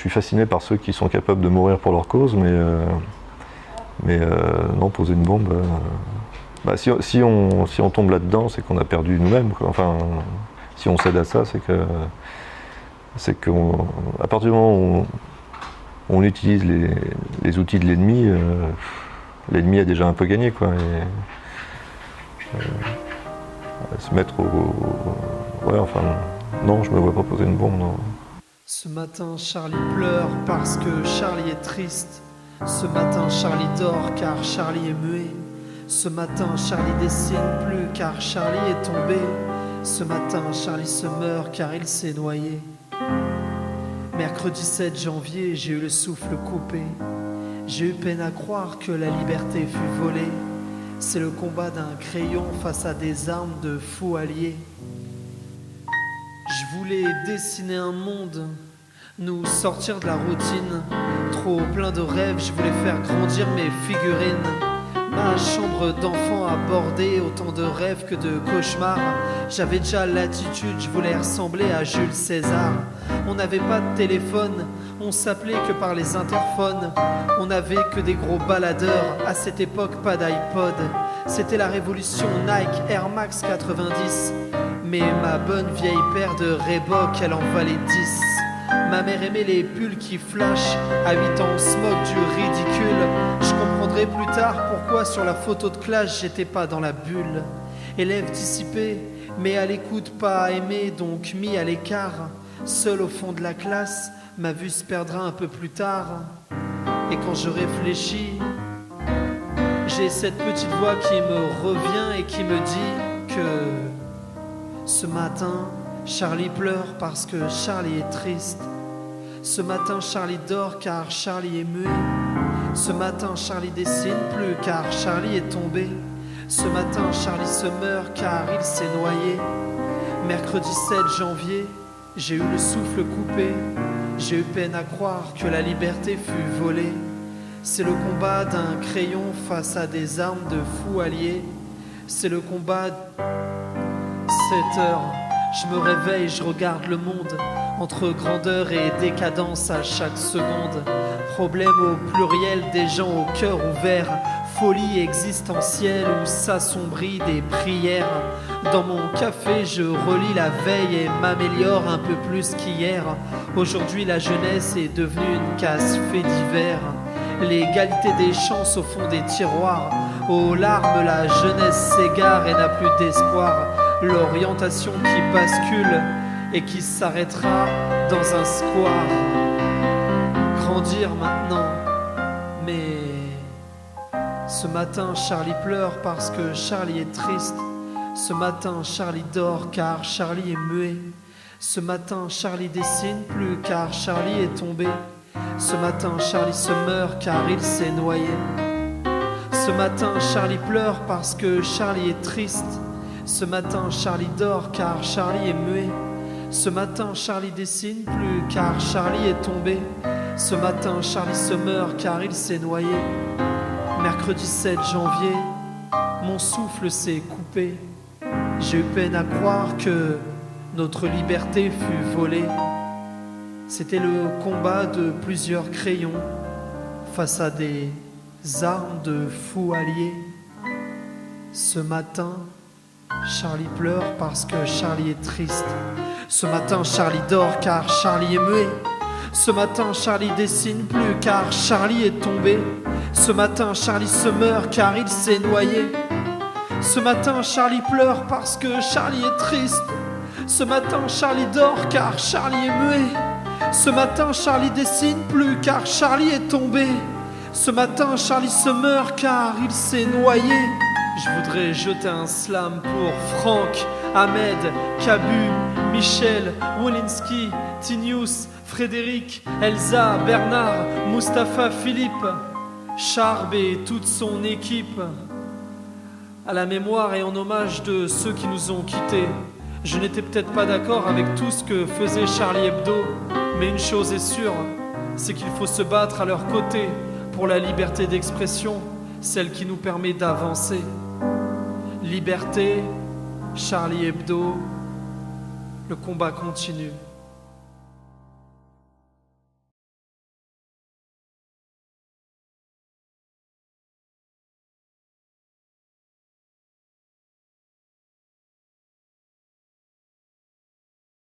suis fasciné par ceux qui sont capables de mourir pour leur cause, mais non, poser une bombe, si on tombe là-dedans, c'est qu'on a perdu nous-mêmes, quoi. Enfin, si on cède à ça, c'est qu'à partir du moment où on utilise les outils de l'ennemi, l'ennemi a déjà un peu gagné, quoi. Se mettre ouais, enfin, non, je me vois pas poser une bombe, non. Ce matin, Charlie pleure parce que Charlie est triste. Ce matin, Charlie dort car Charlie est muet. Ce matin, Charlie dessine plus car Charlie est tombé. Ce matin, Charlie se meurt car il s'est noyé. Mercredi 7 janvier, j'ai eu le souffle coupé. J'ai eu peine à croire que la liberté fut volée. C'est le combat d'un crayon face à des armes de fous alliés. Je voulais dessiner un monde, nous sortir de la routine. Trop plein de rêves, je voulais faire grandir mes figurines. Ma chambre d'enfant a bordé autant de rêves que de cauchemars. J'avais déjà l'attitude, je voulais ressembler à Jules César. On n'avait pas de téléphone, on s'appelait que par les interphones. On n'avait que des gros baladeurs, à cette époque pas d'iPod. C'était la révolution Nike Air Max 90. Mais ma bonne vieille paire de Reebok, elle en valait 10. Ma mère aimait les pulls qui flashent. À 8 ans on se moque du ridicule. Je comprendrai plus tard pourquoi sur la photo de classe j'étais pas dans la bulle. Élève dissipé, mais à l'écoute pas aimé, donc mis à l'écart. Seul au fond de la classe, ma vue se perdra un peu plus tard. Et quand je réfléchis, j'ai cette petite voix qui me revient et qui me dit que ce matin, Charlie pleure parce que Charlie est triste. Ce matin, Charlie dort car Charlie est muet. Ce matin, Charlie dessine plus car Charlie est tombé. Ce matin, Charlie se meurt car il s'est noyé. Mercredi 7 janvier, j'ai eu le souffle coupé. J'ai eu peine à croire que la liberté fut volée. C'est le combat d'un crayon face à des armes de fous alliés. C'est le combat... 7 heures, je me réveille, je regarde le monde, entre grandeur et décadence à chaque seconde. Problème au pluriel des gens au cœur ouvert, folie existentielle où s'assombrit des prières. Dans mon café, je relis la veille et m'améliore un peu plus qu'hier. Aujourd'hui, la jeunesse est devenue une casse fait divers. L'égalité des chances au fond des tiroirs. Aux larmes, la jeunesse s'égare et n'a plus d'espoir. L'orientation qui bascule et qui s'arrêtera dans un square. Grandir maintenant, mais ce matin Charlie pleure parce que Charlie est triste. Ce matin Charlie dort car Charlie est muet. Ce matin Charlie dessine plus car Charlie est tombé. Ce matin Charlie se meurt car il s'est noyé. Ce matin Charlie pleure parce que Charlie est triste. Ce matin, Charlie dort car Charlie est muet. Ce matin, Charlie dessine plus car Charlie est tombé. Ce matin, Charlie se meurt car il s'est noyé. Mercredi 7 janvier, mon souffle s'est coupé. J'ai eu peine à croire que notre liberté fut volée. C'était le combat de plusieurs crayons face à des armes de fous alliés. Ce matin, Charlie pleure parce que Charlie est triste. Ce matin, Charlie dort car Charlie est muet. Ce matin, Charlie dessine plus car Charlie est tombé. Ce matin, Charlie se meurt car il s'est noyé. Ce matin, Charlie pleure parce que Charlie est triste. Ce matin, Charlie dort car Charlie est muet. Ce matin, Charlie dessine plus car Charlie est tombé. Ce matin, Charlie se meurt car il s'est noyé. Je voudrais jeter un slam pour Franck, Ahmed, Cabu, Michel, Wolinski, Tinius, Frédéric, Elsa, Bernard, Mustapha, Philippe, Charb et toute son équipe. À la mémoire et en hommage de ceux qui nous ont quittés. Je n'étais peut-être pas d'accord avec tout ce que faisait Charlie Hebdo, mais une chose est sûre, c'est qu'il faut se battre à leur côté pour la liberté d'expression, celle qui nous permet d'avancer. Liberté, Charlie Hebdo, le combat continue.